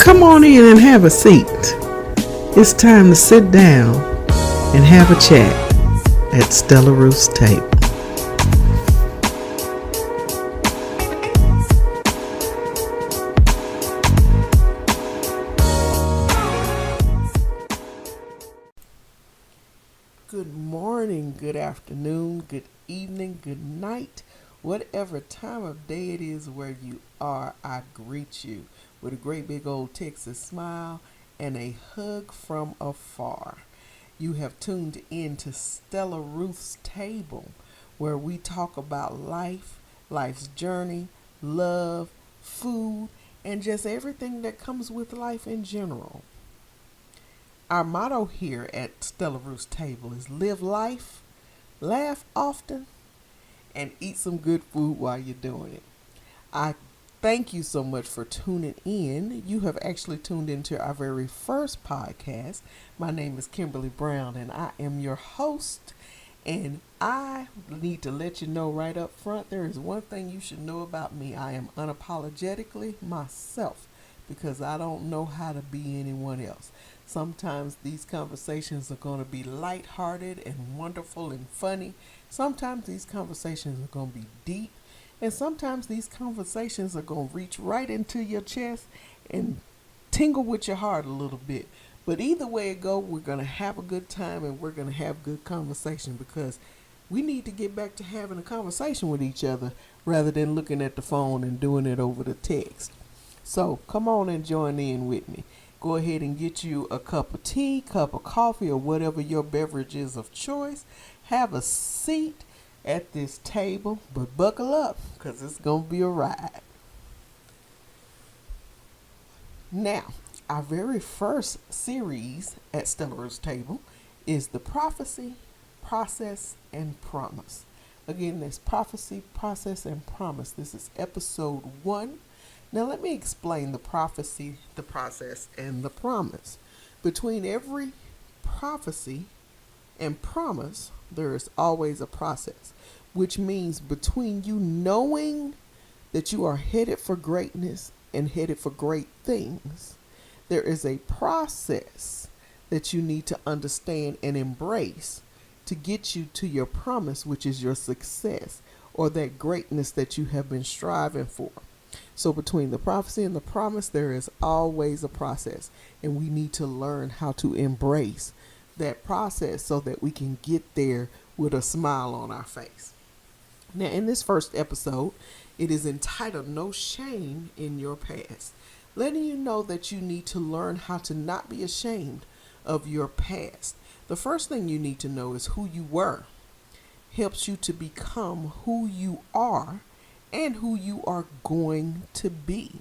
Come on in and have a seat. It's time to sit down and have a chat at stellaruthstable. Good morning, good afternoon, good evening, good night. Whatever time of day it is where you are, I greet you with a great big old Texas smile and a hug from afar. You have tuned in to Stella Ruth's Table, where we talk about life, life's journey, love, food, and just everything that comes with life in general. Our motto here at Stella Ruth's Table is live life, laugh often, and eat some good food while you're doing it. I thank you so much for tuning in. You have actually tuned into our very first podcast. My name is Kimberly Brown, and I am your host. And I need to let you know right up front, there is one thing you should know about me. I am unapologetically myself because I don't know how to be anyone else. Sometimes these conversations are going to be lighthearted and wonderful and funny. Sometimes these conversations are going to be deep. And sometimes these conversations are going to reach right into your chest and tingle with your heart a little bit. But either way it goes, we're going to have a good time and we're going to have good conversation because we need to get back to having a conversation with each other rather than looking at the phone and doing it over the text. So come on and join in with me. Go ahead and get you a cup of tea, cup of coffee, or whatever your beverage is of choice. Have a seat at this table, but buckle up because it's going to be a ride. Now, our very first series at Stella Ruth's Table is the prophecy, process, and promise. Again, there's prophecy, process, and promise. This is episode 1. Now let me explain the prophecy, the process, and the promise. Between every prophecy and promise, there is always a process, which means between you knowing that you are headed for greatness and headed for great things, there is a process that you need to understand and embrace to get you to your promise, which is your success or that greatness that you have been striving for. So between the prophecy and the promise, there is always a process, and we need to learn how to embrace that process so that we can get there with a smile on our face. Now, in this first episode, it is entitled No Shame in Your Past, letting you know that you need to learn how to not be ashamed of your past. The first thing you need to know is who you were. Helps you to become who you are and who you are going to be.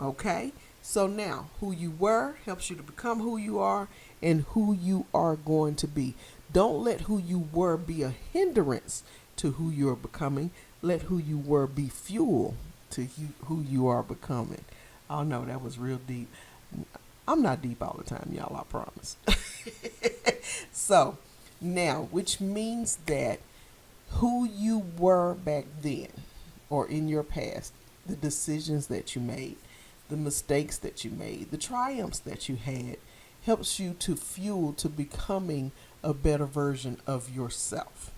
Okay? So now, who you were helps you to become who you are and who you are going to be. Don't let who you were be a hindrance to who you are becoming. Let who you were be fuel to who you are becoming. Oh no, that was real deep. I'm not deep all the time, y'all, I promise. So, now, which means that who you were back then or in your past, the decisions that you made, the mistakes that you made, the triumphs that you had, helps you to fuel to becoming a better version of yourself.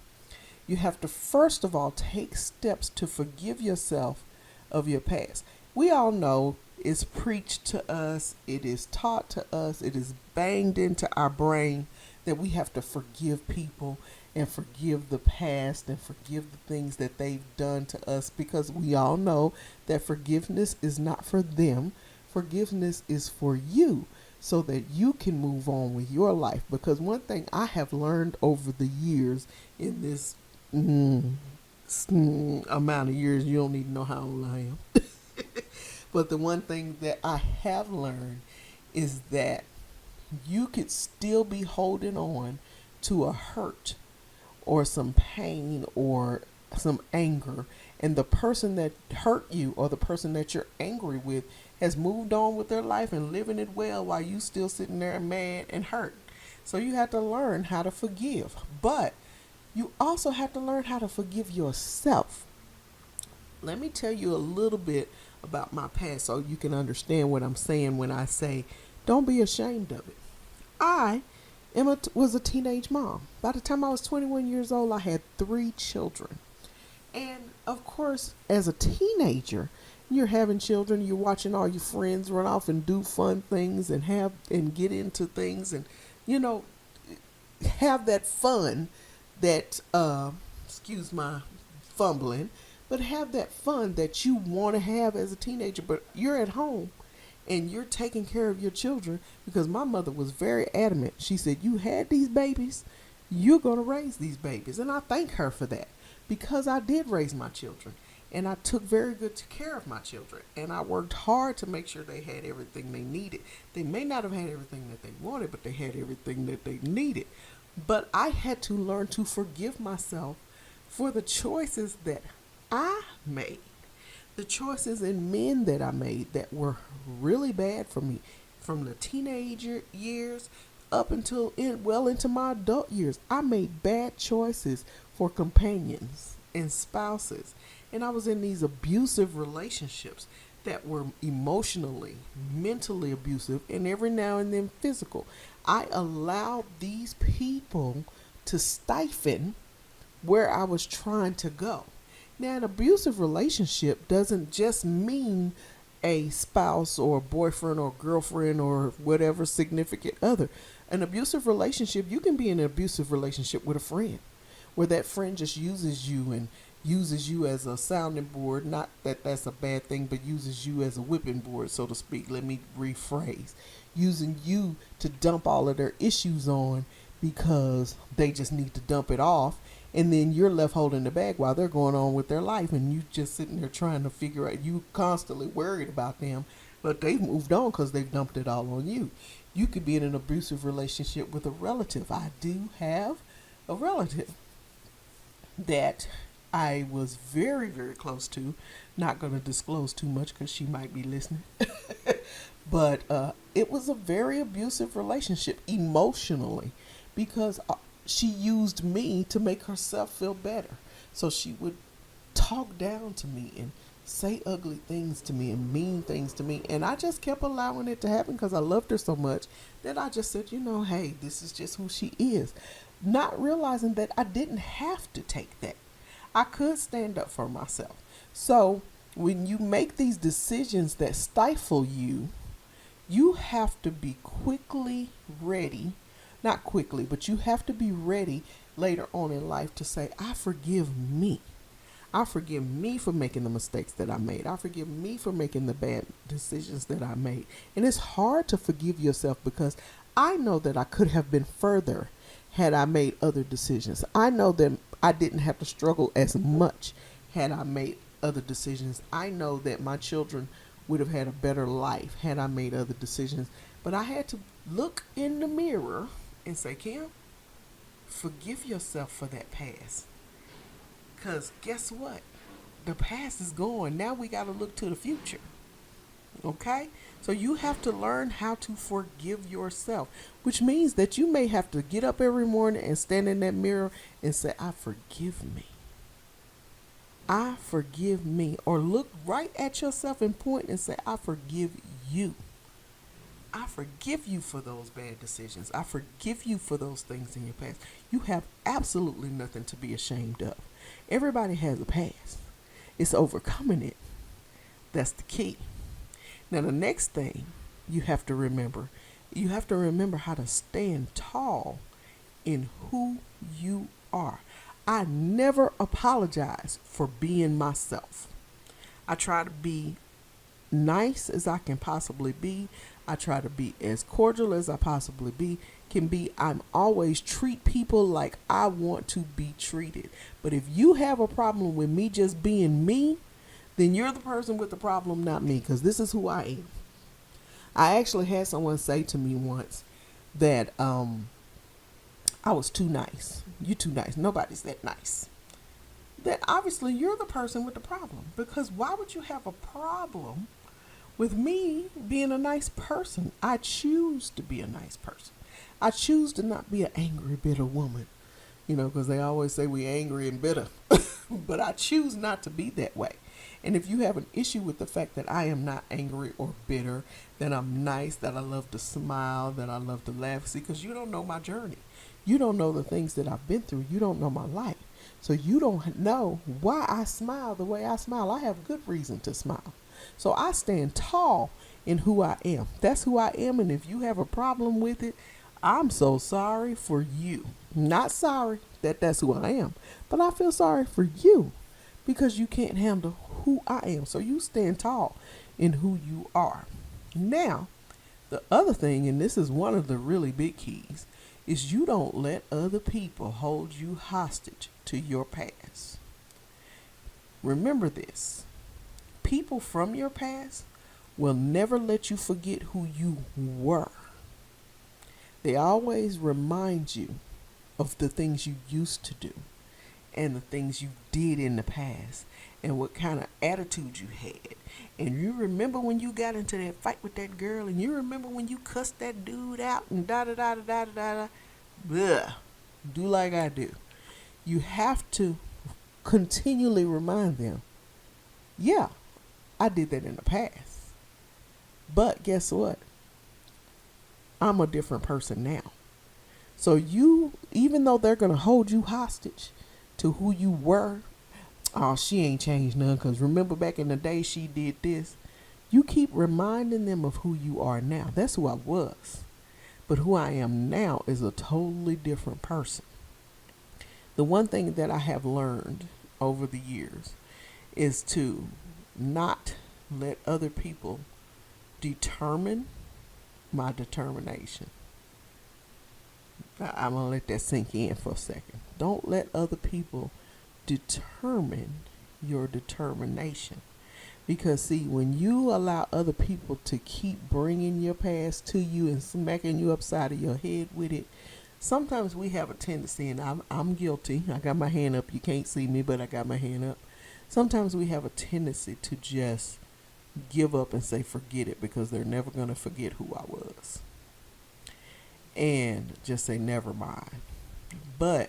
You have to first of all take steps to forgive yourself of your past. We all know it's preached to us, it is taught to us, it is banged into our brain that we have to forgive people and forgive the past and forgive the things that they've done to us, because we all know that forgiveness is not for them. Forgiveness is for you so that you can move on with your life. Because one thing I have learned over the years in this amount of years, you don't even know how old I am. But the one thing that I have learned is that you could still be holding on to a hurt or some pain or some anger, and the person that hurt you or the person that you're angry with has moved on with their life and living it well while you still sitting there mad and hurt. So you have to learn how to forgive, but you also have to learn how to forgive yourself. Let me tell you a little bit about my past so you can understand what I'm saying when I say don't be ashamed of it. I was a teenage mom. By the time I was 21 years old, I had 3 children. And of course, as a teenager, you're having children, you're watching all your friends run off and do fun things and have and get into things and you know have that fun that excuse my fumbling, but have that fun that you want to have as a teenager, but you're at home and you're taking care of your children because my mother was very adamant. She said, you had these babies, you're going to raise these babies. And I thank her for that because I did raise my children and I took very good care of my children and I worked hard to make sure they had everything they needed. They may not have had everything that they wanted, but they had everything that they needed. But I had to learn to forgive myself for the choices that I made, the choices in men that I made that were really bad for me from the teenager years up until well into my adult years. I made bad choices for companions and spouses. And I was in these abusive relationships that were emotionally, mentally abusive, and every now and then physical. I allowed these people to stifle where I was trying to go. Now, an abusive relationship doesn't just mean a spouse or boyfriend or girlfriend or whatever significant other. An abusive relationship, you can be in an abusive relationship with a friend where that friend just uses you and uses you as a sounding board. Not that that's a bad thing, but uses you as a whipping board, so to speak. Let me rephrase. Using you to dump all of their issues on because they just need to dump it off. And then you're left holding the bag while they're going on with their life. And you just sitting there trying to figure out, you constantly worried about them, but they've moved on because they've dumped it all on you. You could be in an abusive relationship with a relative. I do have a relative that I was very, very close to. Not going to disclose too much because she might be listening. But it was a very abusive relationship emotionally because she used me to make herself feel better. So she would talk down to me and say ugly things to me and mean things to me. And I just kept allowing it to happen because I loved her so much that I just said, hey, this is just who she is. Not realizing that I didn't have to take that. I could stand up for myself. So when you make these decisions that stifle you, you have to be quickly ready. Not quickly, but you have to be ready later on in life to say, I forgive me. I forgive me for making the mistakes that I made. I forgive me for making the bad decisions that I made. And it's hard to forgive yourself because I know that I could have been further had I made other decisions. I know that I didn't have to struggle as much had I made other decisions. I know that my children would have had a better life had I made other decisions. But I had to look in the mirror and say, Kim, forgive yourself for that past. Because guess what? The past is gone. Now we got to look to the future. Okay? So you have to learn how to forgive yourself, which means that you may have to get up every morning and stand in that mirror and say, I forgive me. I forgive me. Or look right at yourself and point and say, I forgive you. I forgive you for those bad decisions. I forgive you for those things in your past. You have absolutely nothing to be ashamed of. Everybody has a past. It's overcoming it. That's the key. Now, the next thing you have to remember how to stand tall in who you are. I never apologize for being myself. I try to be nice as I can possibly be. I try to be as cordial as I possibly can be. I'm always treat people like I want to be treated. But if you have a problem with me just being me, then you're the person with the problem, not me, because this is who I am. I actually had someone say to me once that I was too nice. You're too nice. Nobody's that nice. Then obviously you're the person with the problem, because why would you have a problem with me being a nice person? I choose to be a nice person. I choose to not be an angry, bitter woman. Because they always say we angry and bitter. But I choose not to be that way. And if you have an issue with the fact that I am not angry or bitter, that I'm nice, that I love to smile, that I love to laugh, see, because you don't know my journey. You don't know the things that I've been through. You don't know my life. So you don't know why I smile the way I smile. I have good reason to smile. So I stand tall in who I am. That's who I am. And if you have a problem with it, I'm so sorry for you. Not sorry that that's who I am, but I feel sorry for you because you can't handle who I am. So you stand tall in who you are. Now, the other thing, and this is one of the really big keys, is you don't let other people hold you hostage to your past. Remember this. People from your past will never let you forget who you were. They always remind you of the things you used to do and the things you did in the past and what kind of attitude you had. And you remember when you got into that fight with that girl, and you remember when you cussed that dude out and da-da-da-da-da-da-da. Blah. Do like I do. You have to continually remind them, yeah, I did that in the past. But guess what? I'm a different person now. So you, even though they're going to hold you hostage to who you were, oh, she ain't changed none because remember back in the day she did this. You keep reminding them of who you are now. That's who I was. But who I am now is a totally different person. The one thing that I have learned over the years is to not let other people determine my determination. I'm going to let that sink in for a second. Don't let other people determine your determination. Because see, when you allow other people to keep bringing your past to you and smacking you upside of your head with it, sometimes we have a tendency, and I'm guilty. I got my hand up. You can't see me, but I got my hand up. Sometimes we have a tendency to just give up and say forget it because they're never going to forget who I was. And just say never mind. But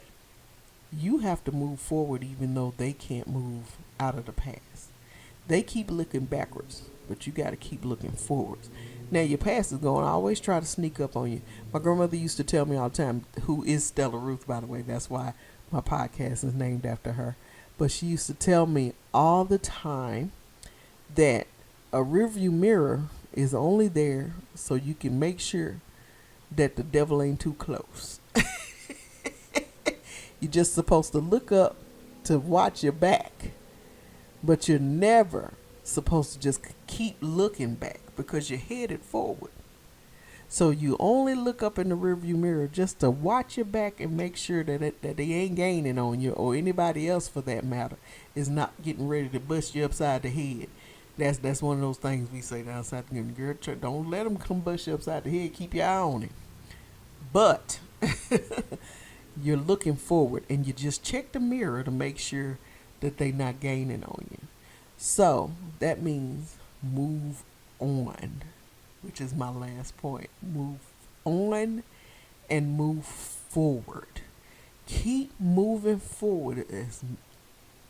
you have to move forward even though they can't move out of the past. They keep looking backwards, but you got to keep looking forwards. Now, your past is going to always try to sneak up on you. My grandmother used to tell me all the time, who is Stella Ruth, by the way. That's why my podcast is named after her. But she used to tell me all the time that a rearview mirror is only there so you can make sure that the devil ain't too close. You're just supposed to look up to watch your back. But you're never supposed to just keep looking back because you're headed forward. So you only look up in the rearview mirror just to watch your back and make sure that they ain't gaining on you, or anybody else for that matter is not getting ready to bust you upside the head. That's one of those things we say down south. Girl, don't let them come bust you upside the head. Keep your eye on him. But you're looking forward, and you just check the mirror to make sure that they not gaining on you. So that means move on, which is my last point. Move on and move forward. Keep moving forward as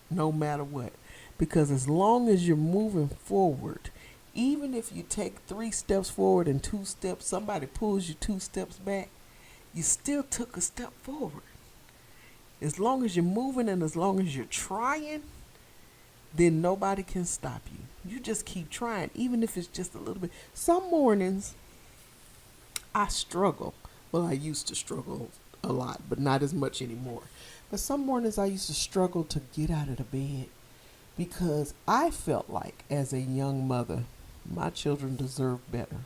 no matter what. Because as long as you're moving forward, even if you take 3 steps forward and 2 steps, somebody pulls you 2 steps back, you still took a step forward. As long as you're moving and as long as you're trying, then nobody can stop you. You just keep trying, even if it's just a little bit. Some mornings, I struggle. Well, I used to struggle a lot, but not as much anymore. But some mornings I used to struggle to get out of the bed because I felt like as a young mother, my children deserved better.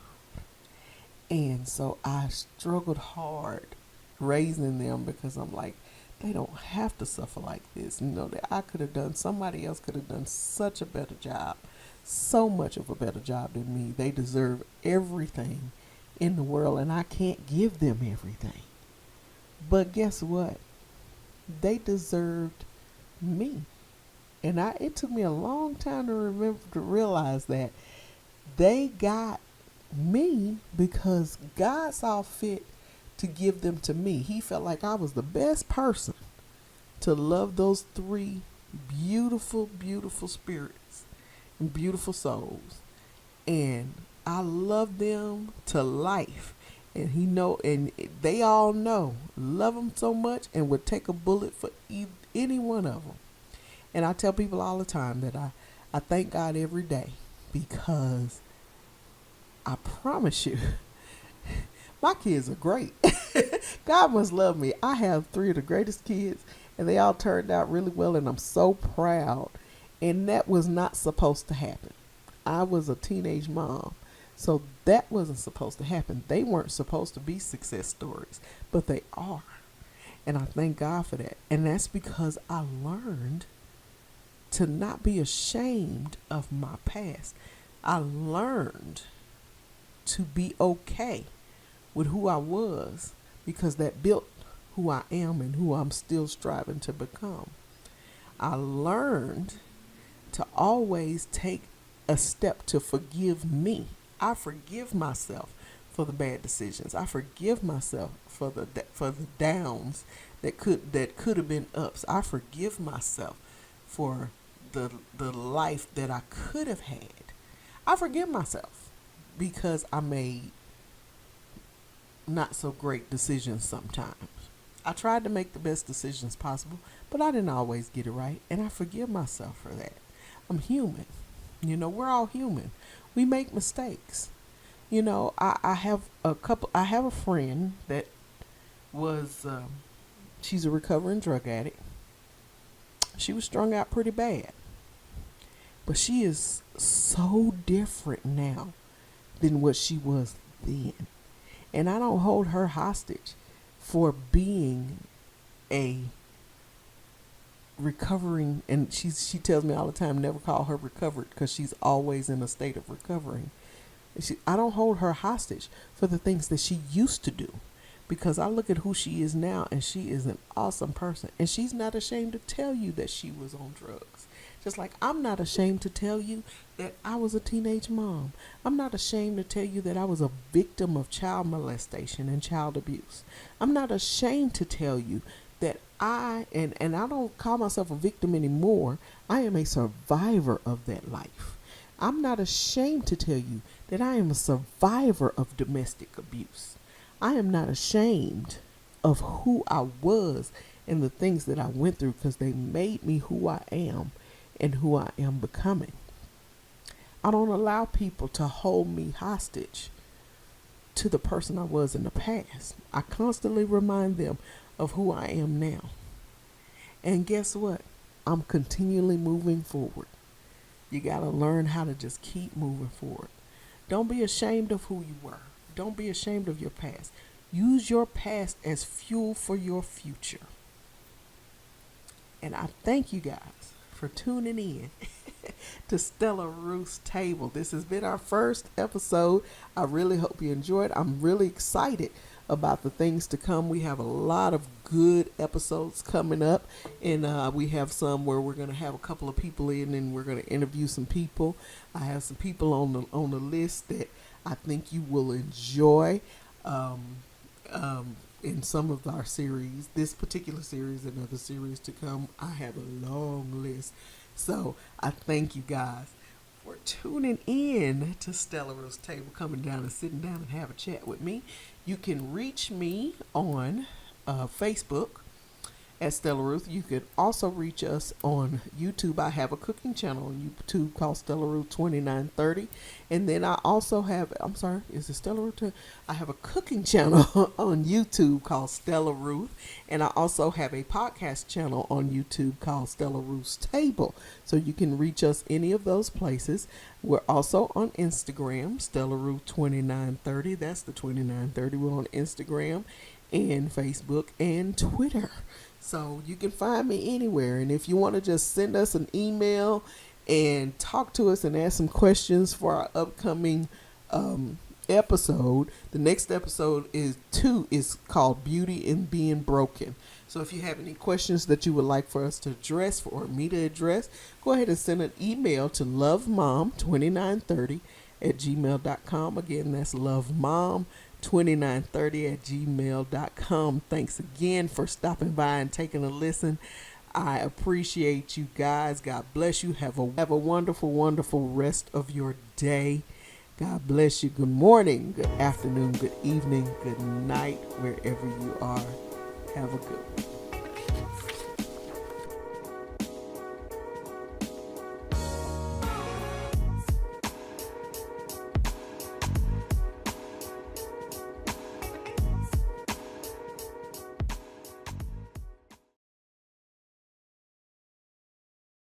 And so I struggled hard raising them because I'm like, they don't have to suffer like this. You know, that I could have done, somebody else could have done such a better job, so much of a better job than me. They deserve everything in the world, and I can't give them everything. But guess what? They deserved me. And it took me a long time to realize that they got me because God saw fit to give them to me. He felt like I was the best person to love those 3 beautiful, beautiful spirits. beautiful souls, and I love them to life. And and they all know, love them so much, and would take a bullet for any one of them. And I tell people all the time that I thank God every day, because I promise you, my kids are great. God must love me. I have three of the greatest kids, and they all turned out really well, and I'm so proud. And that was not supposed to happen. I was a teenage mom, so that wasn't supposed to happen. They weren't supposed to be success stories, but they are. And I thank God for that. And that's because I learned to not be ashamed of my past. I learned to be okay with who I was, because that built who I am and who I'm still striving to become. I learned to always take a step to forgive me. I forgive myself for the bad decisions. I forgive myself for the downs that could have been ups. I forgive myself for the life that I could have had. I forgive myself because I made not so great decisions sometimes. I tried to make the best decisions possible, but I didn't always get it right, and I forgive myself for that. I'm human. We're all human. We make mistakes. I have a friend that was, she's a recovering drug addict. She was strung out pretty bad, but she is so different now than what she was then. And I don't hold her hostage for being a recovering, and she tells me all the time, never call her recovered, because she's always in a state of recovering. I don't hold her hostage for the things that she used to do, because I look at who she is now, and she is an awesome person, and she's not ashamed to tell you that she was on drugs. Just like I'm not ashamed to tell you that I was a teenage mom. I'm not ashamed to tell you that I was a victim of child molestation and child abuse. I'm not ashamed to tell you that and I don't call myself a victim anymore. I am a survivor of that life. I'm not ashamed to tell you that I am a survivor of domestic abuse. I am not ashamed of who I was and the things that I went through, because they made me who I am and who I am becoming. I don't allow people to hold me hostage to the person I was in the past. I constantly remind them of who I am now. And guess what? I'm continually moving forward. You got to learn how to just keep moving forward. Don't be ashamed of who you were. Don't be ashamed of your past. Use your past as fuel for your future. And I thank you guys for tuning in to Stella Ruth's Table. This has been our first episode. I really hope you enjoyed. I'm really excited about the things to come. We have a lot of good episodes coming up, and we have some where we're going to have a couple of people in, and we're going to interview some people. I have some people on the list that I think you will enjoy in some of our series. This particular series and other series to come, I have a long list. So I thank you guys for tuning in to Stella Ruth's Table, coming down and sitting down and have a chat with me. You can reach me on Facebook at Stella Ruth. You can also reach us on YouTube. I have a cooking channel on YouTube called Stella Ruth 2930. And then I also have, is it Stella Ruth? I have a cooking channel on YouTube called Stella Ruth. And I also have a podcast channel on YouTube called Stella Ruth's Table. So you can reach us any of those places. We're also on Instagram, Stella Ruth 2930. That's the 2930. We're on Instagram and Facebook and Twitter. So you can find me anywhere. And if you want to just send us an email and talk to us and ask some questions for our upcoming episode, the next episode is called Beauty in Being Broken. So if you have any questions that you would like for us to address, or me to address, go ahead and send an email to lovemom2930@gmail.com. Again, that's lovemom2930@gmail.com. Thanks again for stopping by and taking a listen. I appreciate you guys. God bless you. Have a wonderful, wonderful rest of your day. God bless you. Good morning, good afternoon, good evening, good night, wherever you are. Have a good one.